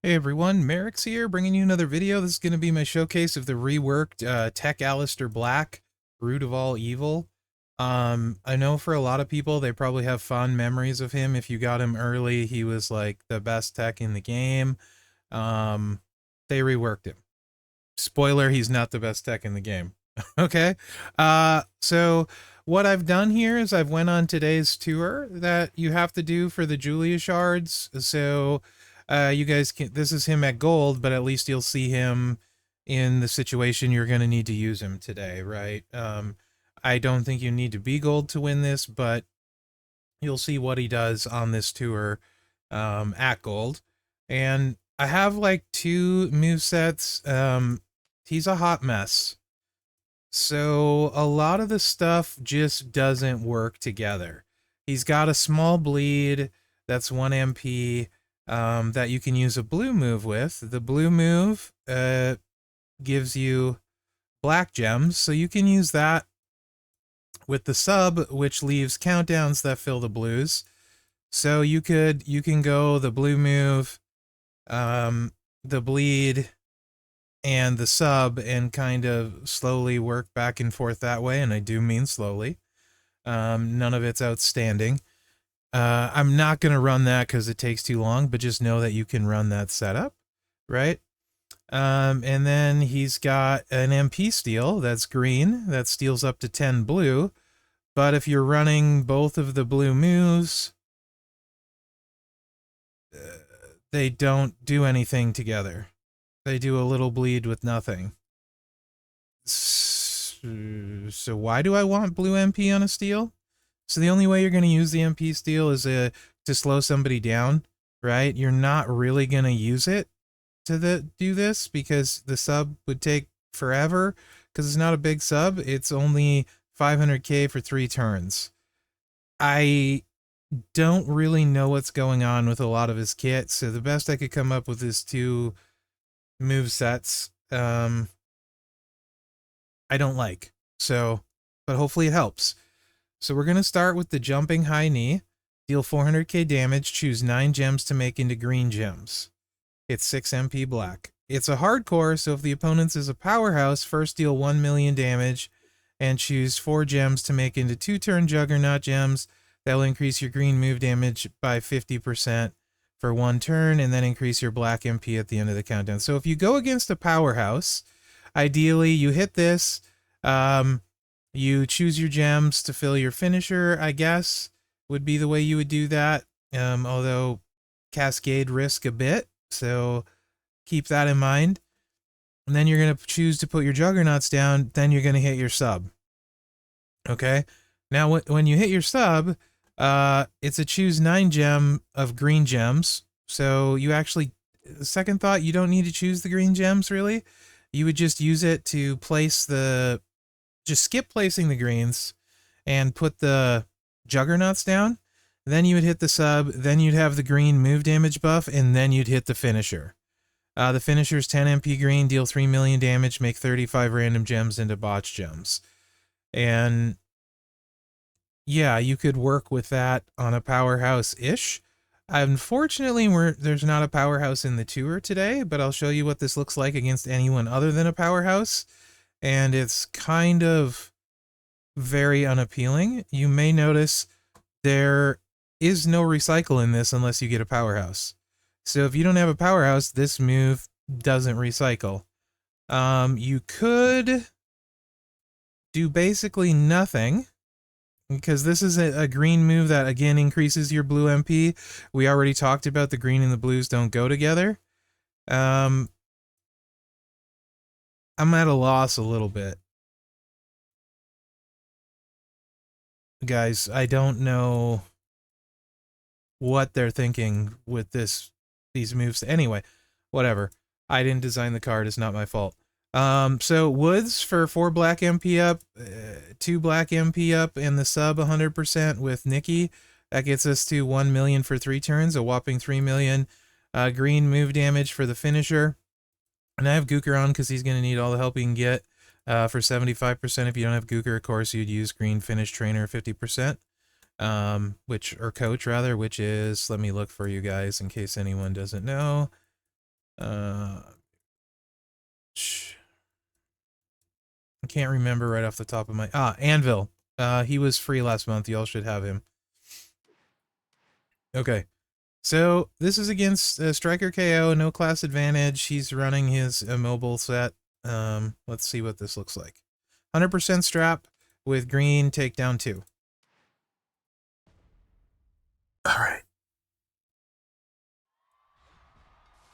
Hey everyone, Mherex here, bringing you another video. This is going to be my showcase of the reworked Tech Aleister Black, Root of All Evil. I know for a lot of people, they probably have fond memories of him. If you got him early, he was like the best tech in the game. Um, they reworked him. Spoiler, he's not the best tech in the game. Okay? So what I've done here is I've went on today's tour that you have to do for the Julia shards. So you guys can, this is him at gold, but at least you'll see him in the situation you're going to need to use him today, right? I don't think you need to be gold to win this, but you'll see what he does on this tour at gold. And I have like two movesets. He's a hot mess. So a lot of the stuff just doesn't work together. He's got a small bleed that's 1 MP that you can use a blue move with. The blue move gives you black gems, so you can use that with the sub, which leaves countdowns that fill the blues. So you can go the blue move, the bleed, and the sub, and kind of slowly work back and forth that way, and I do mean slowly. None of it's outstanding. I'm not going to run that because it takes too long, but just know that you can run that setup, right? And then he's got an MP steal that's green, that steals up to 10 blue, but if you're running both of the blue moves, they don't do anything together. They do a little bleed with nothing. So why do I want blue MP on a steal? So the only way you're going to use the MP steal is to slow somebody down, right? You're not really going to use it to do this because the sub would take forever because it's not a big sub. It's only 500k for 3 turns. I don't really know what's going on with a lot of his kit, so the best I could come up with is 2 move sets. I don't like. So, but hopefully it helps. So we're going to start with the jumping high knee. Deal 400k damage, choose 9 gems to make into green gems. It's 6 MP black. It's a hardcore, so if the opponent's is a powerhouse, first deal 1 million damage and choose 4 gems to make into 2-turn juggernaut gems. That will increase your green move damage by 50% for 1 turn, and then increase your black MP at the end of the countdown. So if you go against a powerhouse, ideally you hit this, you choose your gems to fill your finisher, I guess, would be the way you would do that. Although Cascade risk a bit, so keep that in mind. And then you're going to choose to put your juggernauts down, then you're going to hit your sub. Okay? Now, when you hit your sub, it's a choose 9 gem of green gems. So you actually, second thought, you don't need to choose the green gems, really. You would just use it to place just skip placing the greens and put the juggernauts down. Then you would hit the sub, then you'd have the green move damage buff, and then you'd hit the finisher. The finisher is 10 MP green, deal 3 million damage, make 35 random gems into botch gems. And yeah, you could work with that on a powerhouse-ish. Unfortunately, there's not a powerhouse in the tour today, but I'll show you what this looks like against anyone other than a powerhouse. And it's kind of very unappealing. You may notice there is no recycle in this unless you get a powerhouse. So if you don't have a powerhouse, this move doesn't recycle. You could do basically nothing, because this is a green move that, again, increases your blue MP. We already talked about the green and the blues don't go together. I'm at a loss a little bit. Guys, I don't know what they're thinking with these moves. Anyway, whatever. I didn't design the card. It's not my fault. So Woods for 4 black MP up, 2 black MP up, and the sub 100% with Nikki. That gets us to 1 million for 3 turns, a whopping 3 million. Green move damage for the finisher. And I have Gooker on because he's going to need all the help he can get. For 75%, if you don't have Gooker, of course, you'd use Green Finish Trainer 50%. Or coach rather, which is, let me look for you guys in case anyone doesn't know. I can't remember right off the top of my... Anvil. He was free last month. Y'all should have him. Okay. So this is against Striker KO, no class advantage. He's running his immobile set. Let's see what this looks like. 100% strap with green takedown 2. All right.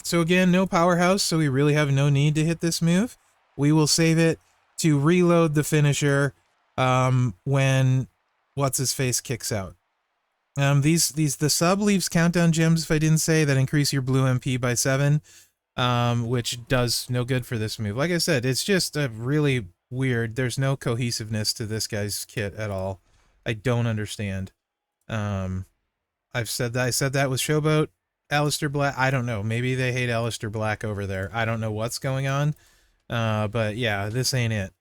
So again, no powerhouse, so we really have no need to hit this move. We will save it to reload the finisher when what's-his-face kicks out. The sub leaves countdown gems, if I didn't say, that increase your blue MP by 7, which does no good for this move. Like I said, it's just a really weird, there's no cohesiveness to this guy's kit at all. I don't understand. I said that with Showboat, Aleister Black. I don't know. Maybe they hate Aleister Black over there. I don't know what's going on. But yeah, this ain't it.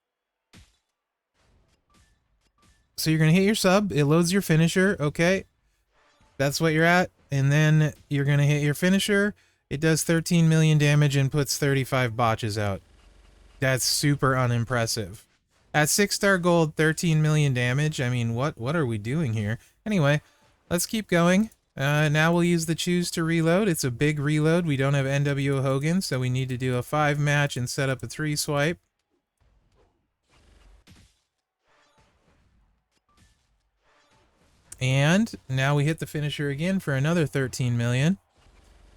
So you're going to hit your sub. It loads your finisher. Okay. That's what you're at. And then you're going to hit your finisher. It does 13 million damage and puts 35 botches out. That's super unimpressive. At 6-star gold, 13 million damage. I mean, what are we doing here? Anyway, let's keep going. Now we'll use the choose to reload. It's a big reload. We don't have NWO Hogan, so we need to do a 5 match and set up a 3 swipe. And now we hit the finisher again for another 13 million.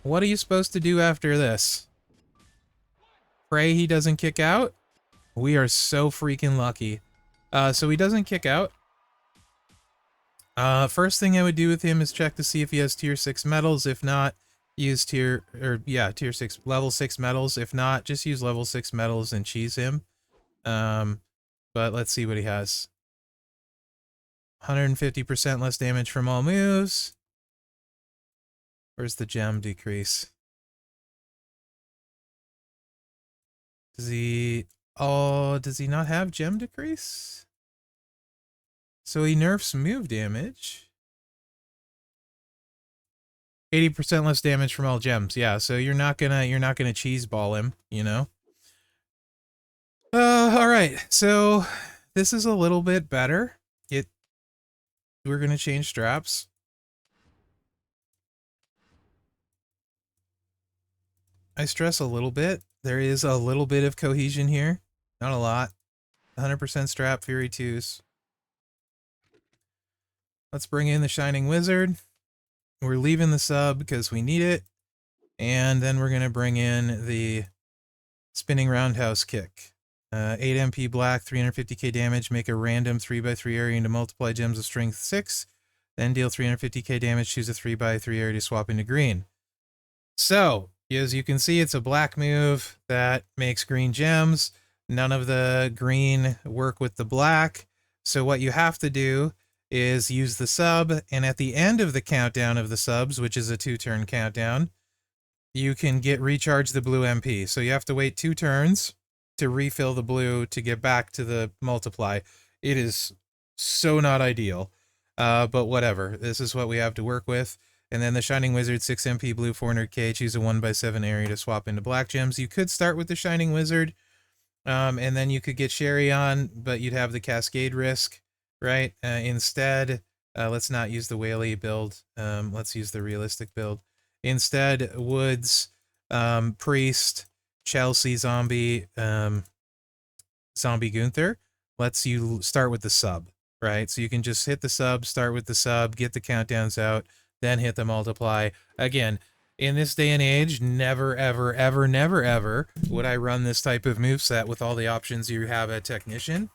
What are you supposed to do after this? Pray he doesn't kick out? We are so freaking lucky. So he doesn't kick out. First thing I would do with him is check to see if he has tier 6 medals. If not, use tier 6, level 6 medals. If not, just use level 6 medals and cheese him. But let's see what he has. 150% less damage from all moves. Where's the gem decrease? Does he not have gem decrease? So he nerfs move damage. 80% less damage from all gems. Yeah, so you're not gonna cheese ball him, you know? Alright, so this is a little bit better. We're gonna change straps. I stress a little bit. There is a little bit of cohesion here. Not a lot. 100% strap, Fury 2s. Let's bring in the Shining Wizard. We're leaving the sub because we need it. And then we're going to bring in the Spinning Roundhouse Kick. 8 MP black, 350k damage, make a random 3x3 area into multiply gems of strength 6. Then deal 350k damage, choose a 3x3 area to swap into green. So, as you can see, it's a black move that makes green gems. None of the green work with the black. So what you have to do is use the sub, and at the end of the countdown of the subs, which is a 2-turn countdown, you can recharge the blue MP. So you have to wait 2 turns to refill the blue to get back to the multiply. It is so not ideal, but whatever. This is what we have to work with. And then the Shining Wizard, 6 MP blue, 400k, choose a 1x7 area to swap into black gems. You could start with the Shining Wizard, and then you could get Sherry on, but you'd have the Cascade risk, right? Instead, let's not use the Whaley build. Let's use the realistic build. Instead, Woods, Priest, Chelsea, Zombie, Zombie Gunther lets you start with the sub, right? So you can just hit the sub, start with the sub, get the countdowns out, then hit the multiply. Again, in this day and age, never, ever, ever, never, ever would I run this type of moveset with all the options you have at Technician.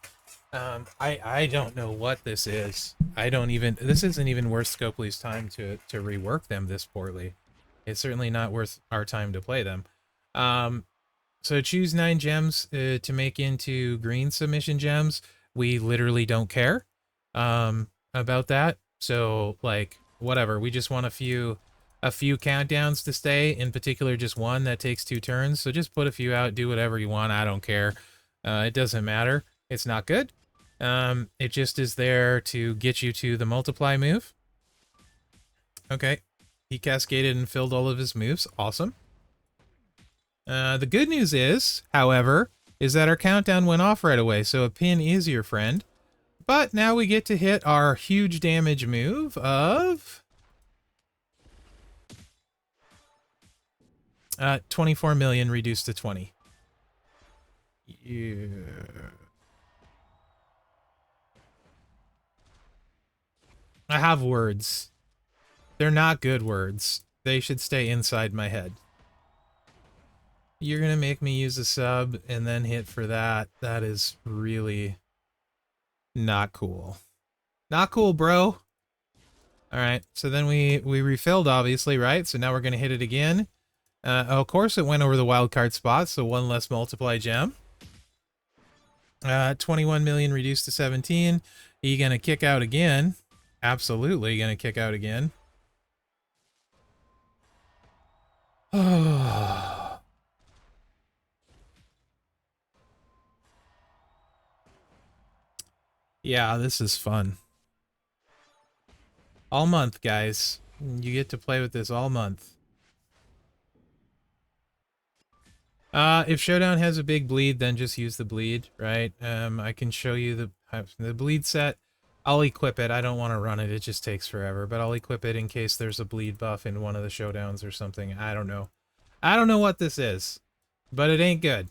I don't know what this is. This isn't even worth Scopely's time to rework them this poorly. It's certainly not worth our time to play them. So choose 9 gems to make into green submission gems. We literally don't care about that. So, like, whatever. We just want a few countdowns to stay. In particular, just one that takes 2 turns. So just put a few out. Do whatever you want. I don't care. It doesn't matter. It's not good. It just is there to get you to the multiply move. Okay. He cascaded and filled all of his moves. Awesome. The good news is, however, is that our countdown went off right away, so a pin is your friend. But now we get to hit our huge damage move of 24 million reduced to 20. Yeah. I have words. They're not good words. They should stay inside my head. You're gonna make me use a sub and then hit for that. That is really not cool. Not cool, bro. Alright, so then we refilled, obviously, right? So now we're gonna hit it again. Of course it went over the wildcard spot, so one less multiply gem. 21 million reduced to 17. Are you gonna kick out again? Absolutely gonna kick out again. Yeah, this is fun. All month, guys. You get to play with this all month. If Showdown has a big bleed, then just use the bleed, right? I can show you the bleed set. I'll equip it. I don't want to run it. It just takes forever, but I'll equip it in case there's a bleed buff in one of the Showdowns or something. I don't know. I don't know what this is, but it ain't good.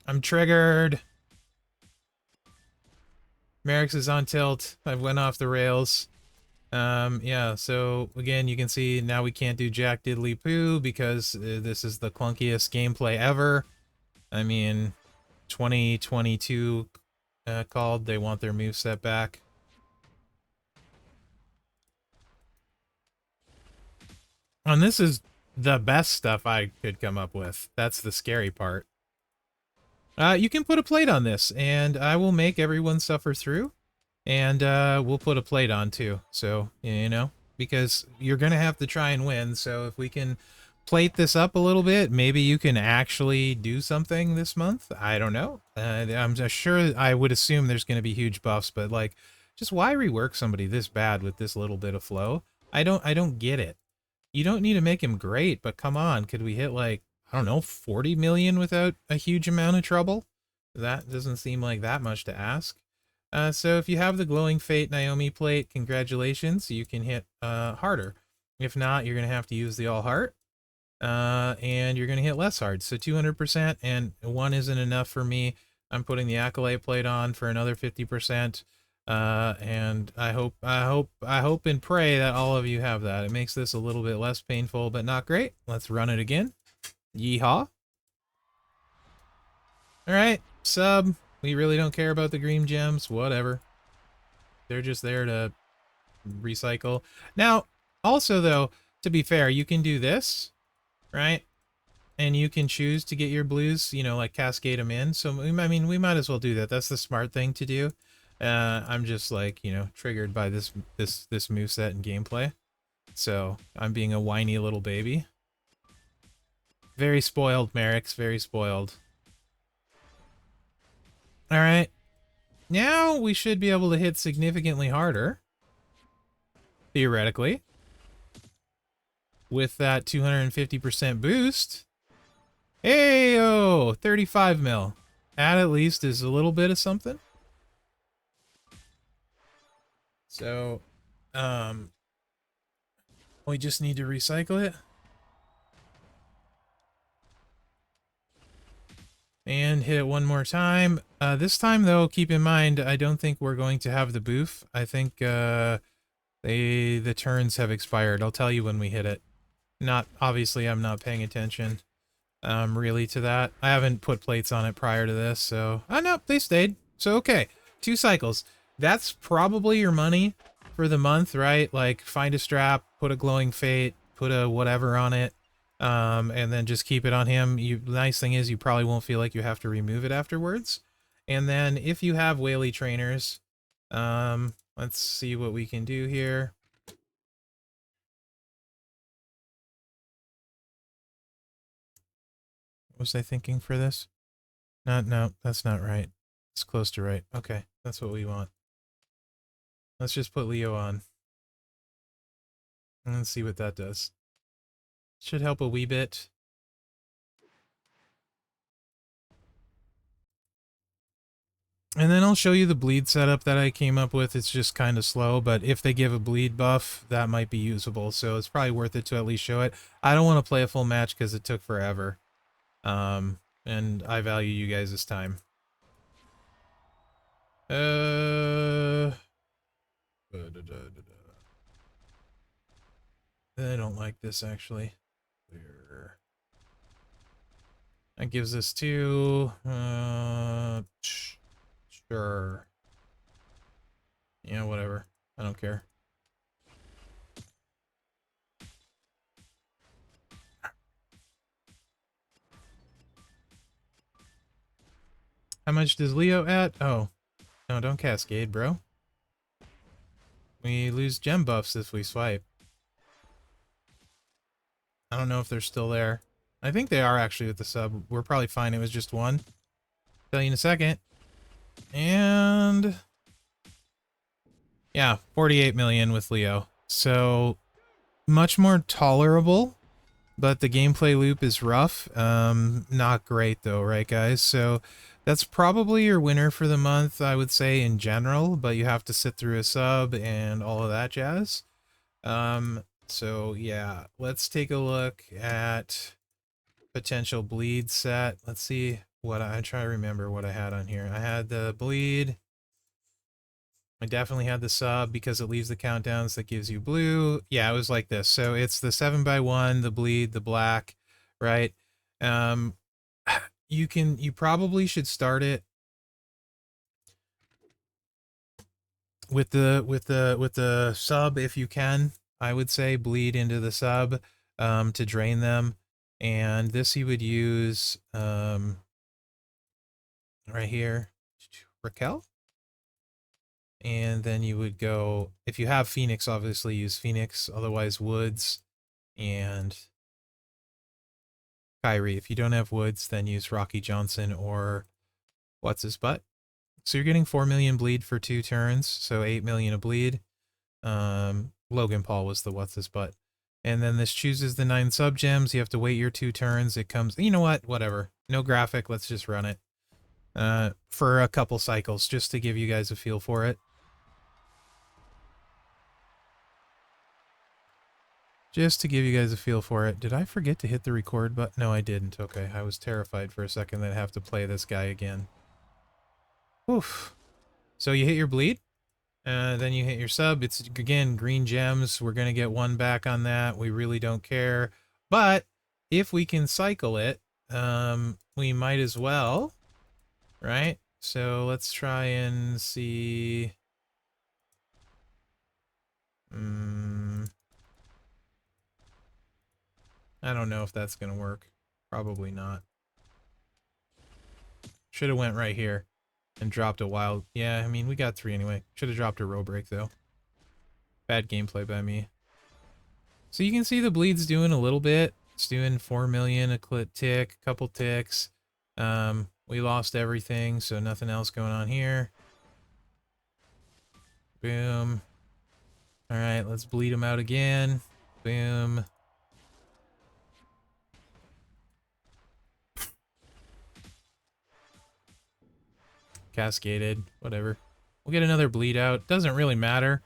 I'm triggered. Mherex is on tilt. I went off the rails. Yeah, so again, you can see now we can't do Jack Diddley Poo because this is the clunkiest gameplay ever. I mean, 2022 called. They want their moveset back. And this is the best stuff I could come up with. That's the scary part. You can put a plate on this, and I will make everyone suffer through. And we'll put a plate on too. So, you know, because you're going to have to try and win. So if we can plate this up a little bit, maybe you can actually do something this month. I don't know. I'm sure I would assume there's going to be huge buffs, but like, just why rework somebody this bad with this little bit of flow? I don't get it. You don't need to make him great, but come on, could we hit like, I don't know, 40 million without a huge amount of trouble? That doesn't seem like that much to ask. So if you have the Glowing Fate Naomi plate, congratulations, you can hit harder. If not, you're going to have to use the All Heart, and you're going to hit less hard. So 200%, and 1 isn't enough for me. I'm putting the Acolyte plate on for another 50%, and I hope and pray that all of you have that. It makes this a little bit less painful, but not great. Let's run it again. Yeehaw. All right, sub. We really don't care about the green gems, whatever. They're just there to recycle. Now, also though, to be fair, you can do this, right? And you can choose to get your blues, you know, like cascade them in. So, I mean, we might as well do that. That's the smart thing to do. I'm just like, you know, triggered by this moveset and gameplay. So, I'm being a whiny little baby. Very spoiled, Mherex, very spoiled. All right. Now we should be able to hit significantly harder. Theoretically. With that 250% boost. Hey-oh! 35 mil. That at least is a little bit of something. So, we just need to recycle it. And hit it one more time. This time, though, keep in mind, I don't think we're going to have the boof. I think the turns have expired. I'll tell you when we hit it. Obviously, I'm not paying attention really to that. I haven't put plates on it prior to this, so... Oh, no, they stayed. So, okay. 2 cycles. That's probably your money for the month, right? Like, find a strap, put a Glowing Fate, put a whatever on it. And then just keep it on him. The nice thing is you probably won't feel like you have to remove it afterwards. And then if you have whaley trainers, let's see what we can do here. What was I thinking for this? No, that's not right. It's close to right. Okay, that's what we want. Let's just put Leo on. And let's see what that does. Should help a wee bit. And then I'll show you the bleed setup that I came up with. It's just kind of slow, but if they give a bleed buff, that might be usable. So it's probably worth it to at least show it. I don't want to play a full match because it took forever. And I value you guys' time. I don't like this, actually. That gives us 2. Sure. Yeah, whatever. I don't care. How much does Leo at? Oh. No, don't cascade, bro. We lose gem buffs if we swipe. I don't know if they're still there. I think they are actually with the sub. We're probably fine. It was just 1. Tell you in a second. And yeah, 48 million with Leo. So much more tolerable, but the gameplay loop is rough. Not great though, right guys? So that's probably your winner for the month, I would say in general, but you have to sit through a sub and all of that jazz. So yeah, let's take a look at potential bleed set. Let's see what I try to remember what I had on here. I had the bleed. I definitely had the sub because it leaves the countdowns that gives you blue. Yeah, it was like this. So it's the 7x1, the bleed, the black, right? You probably should start it with the sub if you can. I would say bleed into the sub to drain them. And this you would use right here, Raquel. And then you would go, if you have Phoenix, obviously use Phoenix, otherwise Woods and Kyrie. If you don't have Woods, then use Rocky Johnson or what's his butt. So you're getting 4 million bleed for 2 turns, so 8 million of bleed. Logan Paul was the what's his butt. And then this chooses the 9 sub gems. You have to wait your 2 turns. It comes, you know what? Whatever. No graphic. Let's just run it for a couple cycles just to give you guys a feel for it. Just to give you guys a feel for it. Did I forget to hit the record button? No, I didn't. Okay, I was terrified for a second that I'd have to play this guy again. Oof. So you hit your bleed, then you hit your sub. It's, again, green gems. We're going to get 1 back on that. We really don't care. But if we can cycle it, we might as well, right? So let's try and see... I don't know if that's going to work. Probably not. Should have went right here and dropped a wild... Yeah, I mean, we got 3 anyway. Should have dropped a row break, though. Bad gameplay by me. So you can see the bleed's doing a little bit. It's doing 4 million a tick, couple ticks. We lost everything, so nothing else going on here. Boom. Alright, let's bleed him out again. Boom. Cascaded. Whatever. We'll get another bleed out. Doesn't really matter.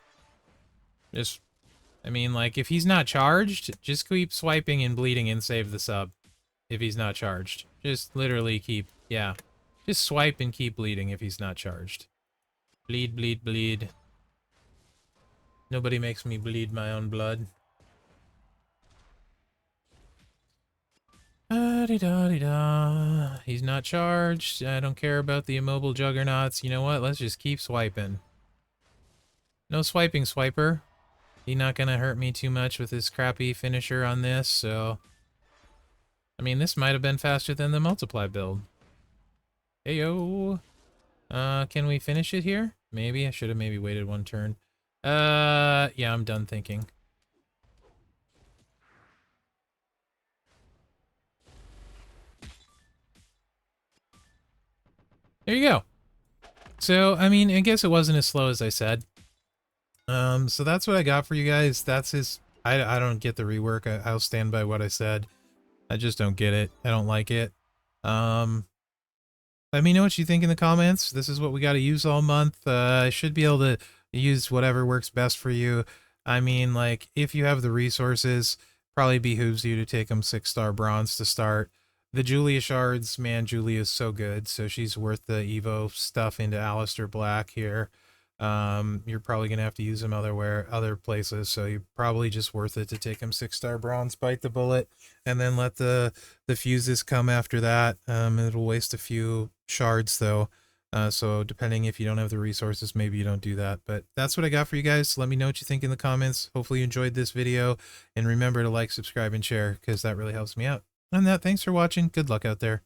Just, I mean, like, if he's not charged, just keep swiping and bleeding and save the sub. If he's not charged. Just literally keep, yeah. Just swipe and keep bleeding if he's not charged. Bleed, bleed, bleed. Nobody makes me bleed my own blood. Da-de-da-de-da. He's not charged. I don't care about the immobile juggernauts. You know what? Let's just keep swiping. No swiping, swiper. He's not gonna hurt me too much with his crappy finisher on this, so... I mean, this might have been faster than the multiply build. Heyo! Can we finish it here? Maybe. I should have maybe waited 1 turn. Yeah, I'm done thinking. There you go. So, I mean, I guess it wasn't as slow as I said. So that's what I got for you guys. That's his I don't get the rework. I'll stand by what I said. I just don't get it. I don't like it. Let me know what you think in the comments. This is what we got to use all month. I should be able to use whatever works best for you. I mean, like, if you have the resources, probably behooves you to take them 6-star bronze to start. The Julia shards, man, Julia is so good, so she's worth the Evo stuff into Aleister Black here. You're probably gonna have to use them other places, so you're probably just worth it to take them 6-star bronze, bite the bullet, and then let the fuses come after that. It'll waste a few shards though. So depending if you don't have the resources, maybe you don't do that. But that's what I got for you guys. Let me know what you think in the comments. Hopefully you enjoyed this video, and remember to like, subscribe, and share, because that really helps me out. On that, thanks for watching. Good luck out there.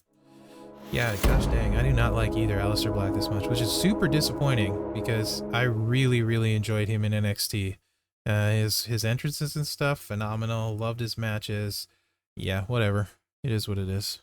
Yeah, gosh dang, I do not like either Aleister Black this much, which is super disappointing because I really, really enjoyed him in NXT. His entrances and stuff, phenomenal. Loved his matches. Yeah, whatever. It is what it is.